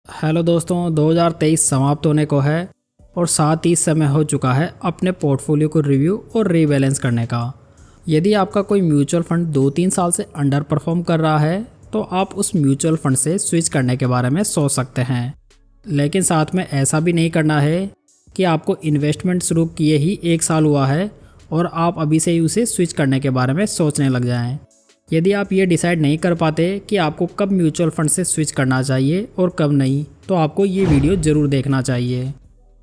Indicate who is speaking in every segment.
Speaker 1: Hello दोस्तों, 2023 समाप्त होने को है और साथ ही समय हो चुका है अपने पोर्टफोलियो को रिव्यू और रीबैलेंस करने का। यदि आपका कोई म्यूचुअल फंड 2-3 साल से अंडर परफॉर्म कर रहा है तो आप उस म्यूचुअल फंड से स्विच करने के बारे में सोच सकते हैं, लेकिन साथ में ऐसा भी नहीं करना है कि आपको इन्वेस्टमेंट शुरू किए ही 1 साल हुआ है और आप अभी से ही उसे स्विच करने के बारे में सोचने लग जाएं। यदि आप ये डिसाइड नहीं कर पाते कि आपको कब म्यूचुअल फंड से स्विच करना चाहिए और कब नहीं, तो आपको ये वीडियो ज़रूर देखना चाहिए।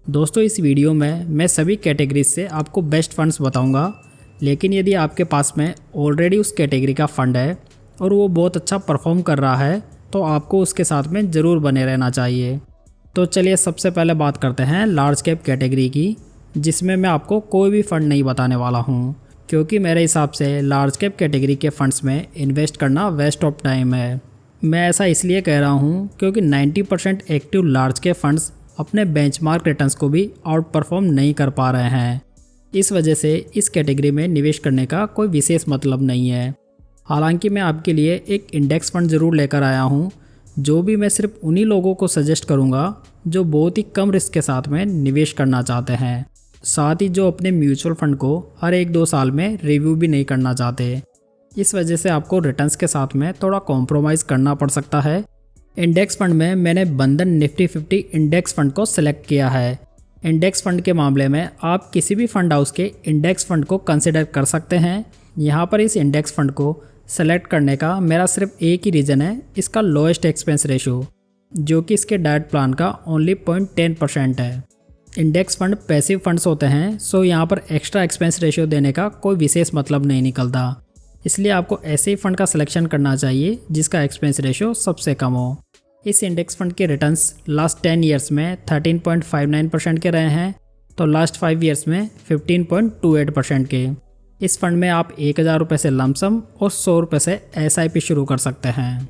Speaker 1: दोस्तों, इस वीडियो में मैं सभी कैटेगरीज से आपको बेस्ट फंड्स बताऊंगा, लेकिन यदि आपके पास में ऑलरेडी उस कैटेगरी का फ़ंड है और वो बहुत अच्छा परफॉर्म कर रहा है तो आपको उसके साथ में ज़रूर बने रहना चाहिए। तो चलिए सबसे पहले बात करते हैं लार्ज कैप कैटेगरी की, जिसमें मैं आपको कोई भी फ़ंड नहीं बताने वाला हूँ, क्योंकि मेरे हिसाब से लार्ज कैप कैटेगरी के फंड्स में इन्वेस्ट करना वेस्ट ऑफ टाइम है। मैं ऐसा इसलिए कह रहा हूँ क्योंकि 90% एक्टिव लार्ज कैप फंड्स अपने बेंचमार्क रिटर्न्स को भी आउट परफॉर्म नहीं कर पा रहे हैं। इस वजह से इस कैटेगरी में निवेश करने का कोई विशेष मतलब नहीं है। हालांकि मैं आपके लिए एक इंडेक्स फंड ज़रूर लेकर आया हूँ, जो भी मैं सिर्फ उन्हीं लोगों को सजेस्ट करूँगा जो बहुत ही कम रिस्क के साथ में निवेश करना चाहते हैं, साथ ही जो अपने म्यूचुअल फंड को हर 1-2 साल में रिव्यू भी नहीं करना चाहते। इस वजह से आपको रिटर्न्स के साथ में थोड़ा कॉम्प्रोमाइज़ करना पड़ सकता है। इंडेक्स फंड में मैंने बंधन निफ्टी 50 इंडेक्स फंड को सिलेक्ट किया है। इंडेक्स फंड के मामले में आप किसी भी फंड हाउस के इंडेक्स फंड को कंसिडर कर सकते हैं। यहाँ पर इस इंडेक्स फंड को सेलेक्ट करने का मेरा सिर्फ एक ही रीज़न है, इसका लोएस्ट एक्सपेंस रेशो, जो कि इसके डाइट प्लान का ओनली 0.10% है। इंडेक्स फंड पैसिव फंड्स होते हैं, सो यहाँ पर एक्स्ट्रा एक्सपेंस रेशियो देने का कोई विशेष मतलब नहीं निकलता। इसलिए आपको ऐसे ही फंड का सिलेक्शन करना चाहिए जिसका एक्सपेंस रेशियो सबसे कम हो। इस इंडेक्स फंड के रिटर्न्स लास्ट 10 ईयर्स में 13.59% के रहे हैं, तो लास्ट 5 ईयर्स में 15.28% के। इस फंड में आप 1000 रुपये से लमसम और 100 रुपये से SIP शुरू कर सकते हैं।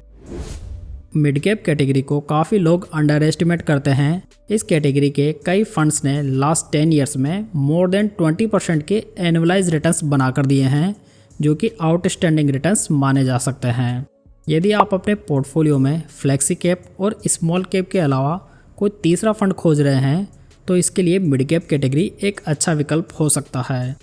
Speaker 1: मिड कैप कैटेगरी को काफ़ी लोग अंडर एस्टिमेट करते हैं। इस कैटेगरी के कई फंड्स ने लास्ट 10 ईयर्स में मोर देन 20% के एनुअलाइज रिटर्न्स बनाकर दिए हैं, जो कि आउटस्टैंडिंग रिटर्न्स माने जा सकते हैं। यदि आप अपने पोर्टफोलियो में फ्लेक्सी कैप और स्मॉल कैप के अलावा कोई तीसरा फंड खोज रहे हैं तो इसके लिए मिड कैप कैटेगरी एक अच्छा विकल्प हो सकता है।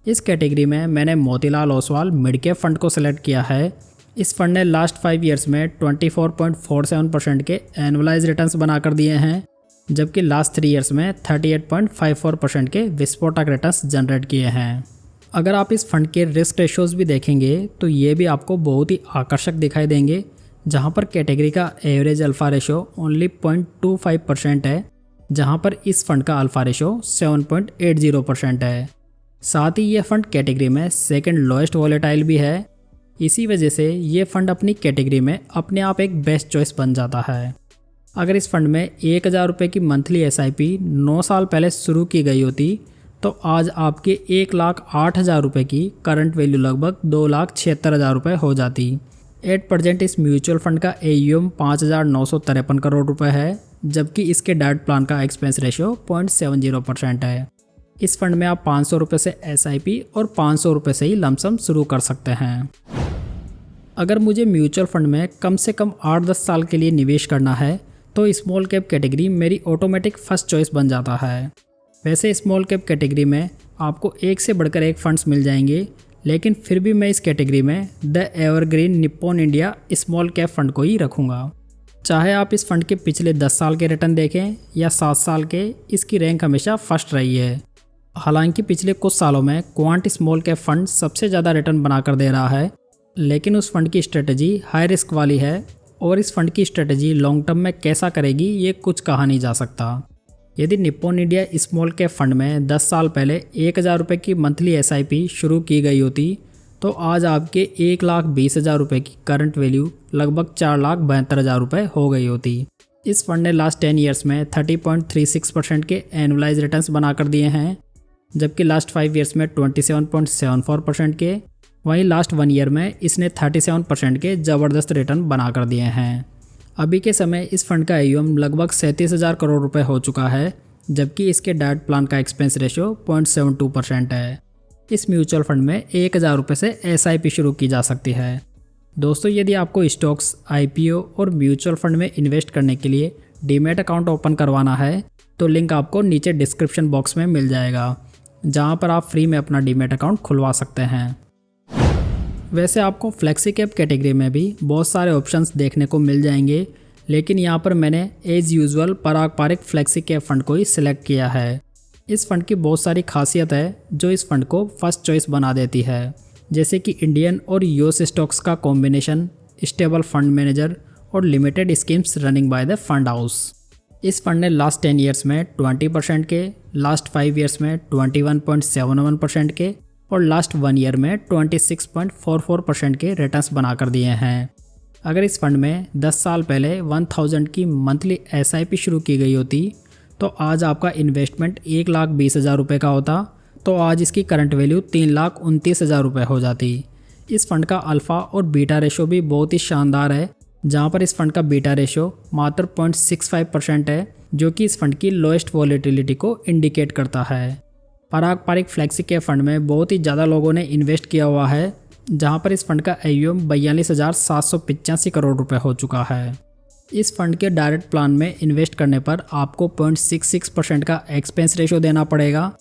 Speaker 1: इस कैटेगरी में मैंने Motilal Oswal mid cap fund को सिलेक्ट किया है। इस फंड ने लास्ट 5 ईयर्स में 24.47% के एनुअलाइज रिटर्न्स बनाकर दिए हैं, जबकि लास्ट 3 ईयर्स में 38.54% के विस्फोटक रिटर्न्स जनरेट किए हैं। अगर आप इस फंड के रिस्क रेशियोज भी देखेंगे तो ये भी आपको बहुत ही आकर्षक दिखाई देंगे, जहां पर कैटेगरी का एवरेज अल्फा रेशियो ओनली 0.25% है, जहां पर इस फंड का अल्फा रेशियो 7.80% है। साथ ही ये फंड कैटेगरी में सेकेंड लोएस्ट वॉलेटाइल भी है। इसी वजह से ये फंड अपनी कैटेगरी में अपने आप एक बेस्ट चॉइस बन जाता है। अगर इस फंड में 1000 रुपये की मंथली SIP 9 साल पहले शुरू की गई होती तो आज आपके 1,08,000 रुपये की करंट वैल्यू लगभग 2,76,000 रुपये हो जाती। 8% इस म्यूचुअल फंड का AUM 5,953 करोड़ रुपये है, जबकि इसके डाइट प्लान का एक्सपेंस रेशियो 0.70% है। इस फंड में आप 500 रुपये से SIP और 500 रुपये से ही लमसम शुरू कर सकते हैं। अगर मुझे म्यूचुअल फंड में कम से कम 8-10 साल के लिए निवेश करना है तो स्मॉल कैप कैटेगरी मेरी ऑटोमेटिक फर्स्ट चॉइस बन जाता है। वैसे स्मॉल कैप कैटेगरी में आपको एक से बढ़कर एक फंड्स मिल जाएंगे, लेकिन फिर भी मैं इस कैटेगरी में the evergreen Nippon India small cap fund को ही रखूँगा। चाहे आप इस फंड के पिछले 10 साल के रिटर्न देखें या 7 साल के, इसकी रैंक हमेशा फर्स्ट रही है। हालांकि पिछले कुछ सालों में क्वांट स्मॉल कैप फंड सबसे ज़्यादा रिटर्न बनाकर दे रहा है, लेकिन उस फंड की स्ट्रेटजी हाई रिस्क वाली है और इस फंड की स्ट्रेटजी लॉन्ग टर्म में कैसा करेगी ये कुछ कहा नहीं जा सकता। यदि Nippon India small cap fund में 10 साल पहले 1000 रुपये की मंथली SIP शुरू की गई होती तो आज आपके 1,20,000 रुपये की करंट वैल्यू लगभग 4,72,000 रुपये हो गई होती। इस फंड ने लास्ट 10 ईयर्स में 30.36% के एनुअलाइज रिटर्न्स बनाकर दिए हैं, जबकि लास्ट 5 ईयर्स में 27.74% के। वहीं लास्ट 1 ईयर में इसने 37% के ज़बरदस्त रिटर्न बनाकर दिए हैं। अभी के समय इस फंड का AUM लगभग 37,000 करोड़ रुपए हो चुका है, जबकि इसके डाइट प्लान का एक्सपेंस रेशियो 0.72% है। इस म्यूचुअल फंड में 1000 रुपये से SIP शुरू की जा सकती है। दोस्तों, यदि आपको स्टॉक्स, IPO और म्यूचुअल फंड में इन्वेस्ट करने के लिए डीमैट अकाउंट ओपन करवाना है तो लिंक आपको नीचे डिस्क्रिप्शन बॉक्स में मिल जाएगा, जहां पर आप फ्री में अपना डीमैट अकाउंट खुलवा सकते हैं। वैसे आपको फ्लेक्सी कैप कैटेगरी में भी बहुत सारे ऑप्शंस देखने को मिल जाएंगे, लेकिन यहाँ पर मैंने एज यूजुअल पराग पारिक फ्लेक्सी कैप फंड को ही सिलेक्ट किया है। इस फंड की बहुत सारी खासियत है जो इस फंड को फर्स्ट चॉइस बना देती है, जैसे कि इंडियन और यूएस स्टॉक्स का कॉम्बिनेशन, स्टेबल फंड मैनेजर और limited schemes running by the fund house. इस फंड ने लास्ट 10 ईयर्स में 20% के, लास्ट 5 ईयर्स में 21.71% के और लास्ट 1 ईयर में 26.44% के रिटर्न्स बनाकर दिए हैं। अगर इस फंड में 10 साल पहले 1000 की मंथली SIP शुरू की गई होती तो आज आपका इन्वेस्टमेंट 1,20,000 रुपये का होता, तो आज इसकी करंट वैल्यू 3,29,000 रुपये हो जाती। इस फंड का अल्फ़ा और बीटा रेशो भी बहुत ही शानदार है, जहां पर इस फंड का बीटा रेशो मात्र 0.65% है, जो कि इस फंड की लोएस्ट वॉलेटिलिटी को इंडिकेट करता है। पराग पारिक फ्लेक्सी कैप फंड में बहुत ही ज़्यादा लोगों ने इन्वेस्ट किया हुआ है, जहां पर इस फंड का AUM 42,785 करोड़ रुपए हो चुका है। इस फंड के डायरेक्ट प्लान में इन्वेस्ट करने पर आपको 0.66% का एक्सपेंस रेशो देना पड़ेगा।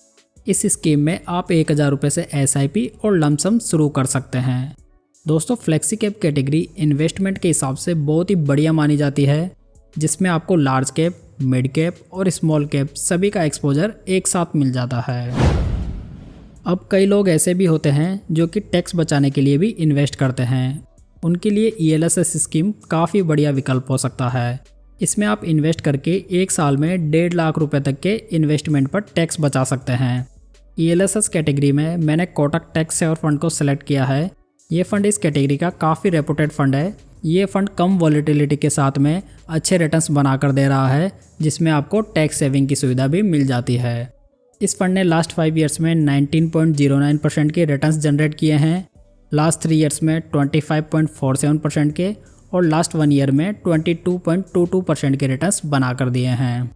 Speaker 1: इस स्कीम में आप 1,000 रुपये से SIP और लमसम शुरू कर सकते हैं। दोस्तों, फ्लेक्सी कैप कैटेगरी इन्वेस्टमेंट के हिसाब से बहुत ही बढ़िया मानी जाती है, जिसमें आपको लार्ज कैप, मिड कैप और स्मॉल कैप सभी का एक्सपोजर एक साथ मिल जाता है। अब कई लोग ऐसे भी होते हैं जो कि टैक्स बचाने के लिए भी इन्वेस्ट करते हैं। उनके लिए ELSS स्कीम काफ़ी बढ़िया विकल्प हो सकता है। इसमें आप इन्वेस्ट करके एक साल में 1.5 लाख रुपए तक के इन्वेस्टमेंट पर टैक्स बचा सकते हैं। ELSS कैटेगरी में मैंने कोटक टैक्स सेवर फंड को सिलेक्ट किया है। ये फंड इस कैटेगरी का काफ़ी रेपुटेड फंड है। ये फंड कम वॉलेटिलिटी के साथ में अच्छे रिटर्न्स बनाकर दे रहा है, जिसमें आपको टैक्स सेविंग की सुविधा भी मिल जाती है। इस फंड ने लास्ट 5 ईयर्स में 19.09% के रिटर्न्स जनरेट किए हैं, लास्ट 3 ईयर्स में 25.47% के और लास्ट 1 ईयर में 22.22% के रिटर्न्स बनाकर दिए हैं।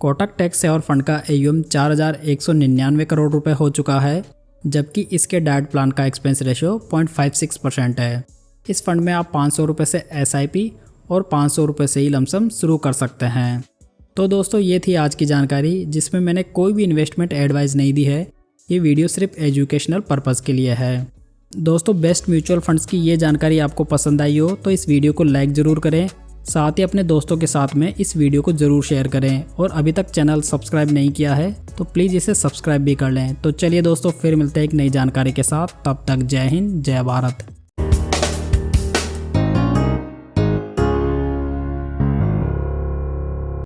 Speaker 1: कोटक टैक्स सेवर फंड का AUM 4,199 करोड़ रुपए हो चुका है, जबकि इसके डायरेक्ट प्लान का एक्सपेंस रेशो 0.56% है। इस फंड में आप 500 रुपये से SIP और 500 रुपये से ही लमसम शुरू कर सकते हैं। तो दोस्तों, ये थी आज की जानकारी, जिसमें मैंने कोई भी इन्वेस्टमेंट एडवाइस नहीं दी है। ये वीडियो सिर्फ एजुकेशनल पर्पज़ के लिए है। दोस्तों, बेस्ट म्यूचुअल फंड्स की ये जानकारी आपको पसंद आई हो तो इस वीडियो को लाइक ज़रूर करें, साथ ही अपने दोस्तों के साथ में इस वीडियो को ज़रूर शेयर करें, और अभी तक चैनल सब्सक्राइब नहीं किया है तो प्लीज़ इसे सब्सक्राइब भी कर लें। तो चलिए दोस्तों, फिर मिलते हैं एक नई जानकारी के साथ। तब तक जय हिंद, जय भारत।